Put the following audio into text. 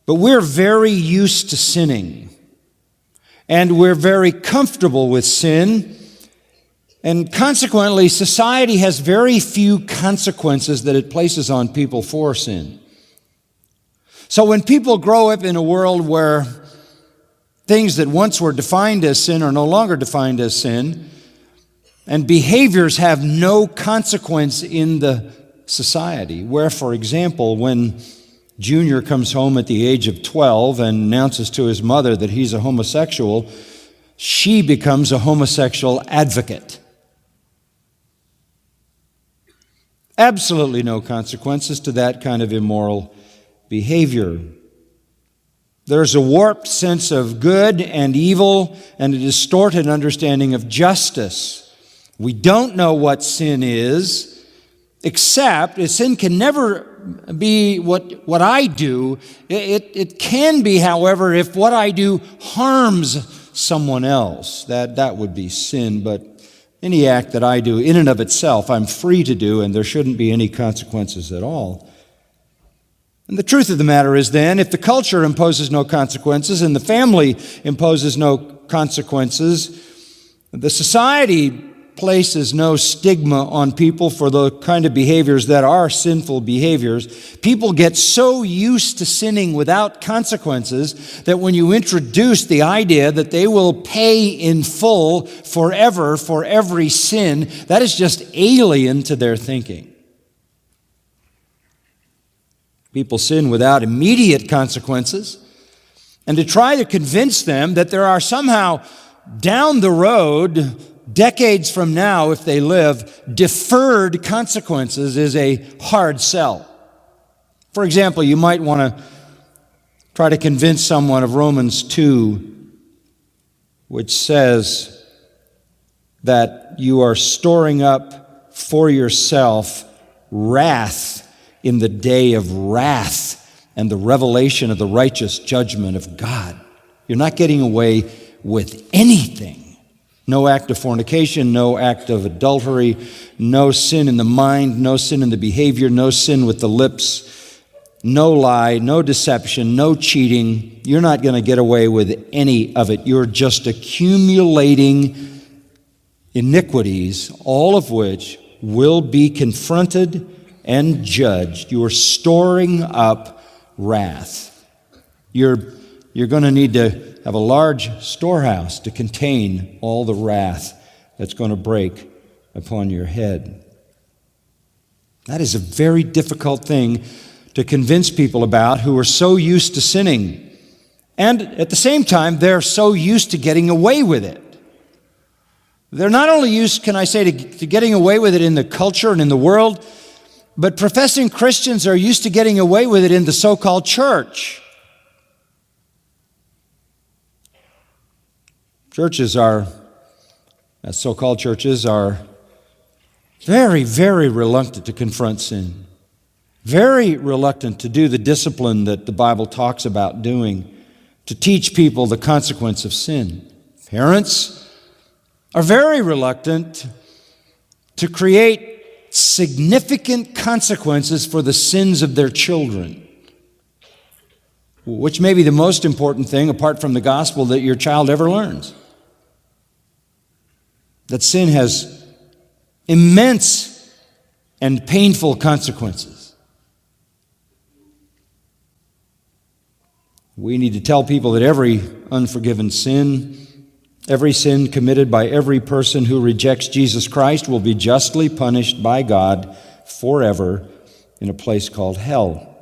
But we're very used to sinning, and we're very comfortable with sin, and consequently, society has very few consequences that it places on people for sin. So when people grow up in a world where things that once were defined as sin are no longer defined as sin, and behaviors have no consequence in the society, where, for example, when Junior comes home at the age of 12 and announces to his mother that he's a homosexual, she becomes a homosexual advocate. Absolutely no consequences to that kind of immoral behavior. There's a warped sense of good and evil and a distorted understanding of justice. We don't know what sin is, except sin can never be what I do. It can be, however, if what I do harms someone else. That would be sin, but any act that I do in and of itself, I'm free to do, and there shouldn't be any consequences at all. And the truth of the matter is then, if the culture imposes no consequences and the family imposes no consequences, the society places no stigma on people for the kind of behaviors that are sinful behaviors. People get so used to sinning without consequences that when you introduce the idea that they will pay in full forever for every sin, that is just alien to their thinking. People sin without immediate consequences, and to try to convince them that there are somehow down the road, decades from now, if they live, deferred consequences is a hard sell. For example, you might want to try to convince someone of Romans 2, which says that you are storing up for yourself wrath in the day of wrath and the revelation of the righteous judgment of God. You're not getting away with anything. No act of fornication, no act of adultery, no sin in the mind, no sin in the behavior, no sin with the lips, no lie, no deception, no cheating. You're not going to get away with any of it. You're just accumulating iniquities, all of which will be confronted and judged. You are storing up wrath. You're going to need to have a large storehouse to contain all the wrath that's going to break upon your head. That is a very difficult thing to convince people about who are so used to sinning. And at the same time, they're so used to getting away with it. They're not only used, can I say, to getting away with it in the culture and in the world, but professing Christians are used to getting away with it in the so-called church. So-called churches are very, very reluctant to confront sin. Very reluctant to do the discipline that the Bible talks about doing, to teach people the consequence of sin. Parents are very reluctant to create significant consequences for the sins of their children, which may be the most important thing, apart from the gospel, that your child ever learns. That sin has immense and painful consequences. We need to tell people that every unforgiven sin, every sin committed by every person who rejects Jesus Christ will be justly punished by God forever in a place called hell.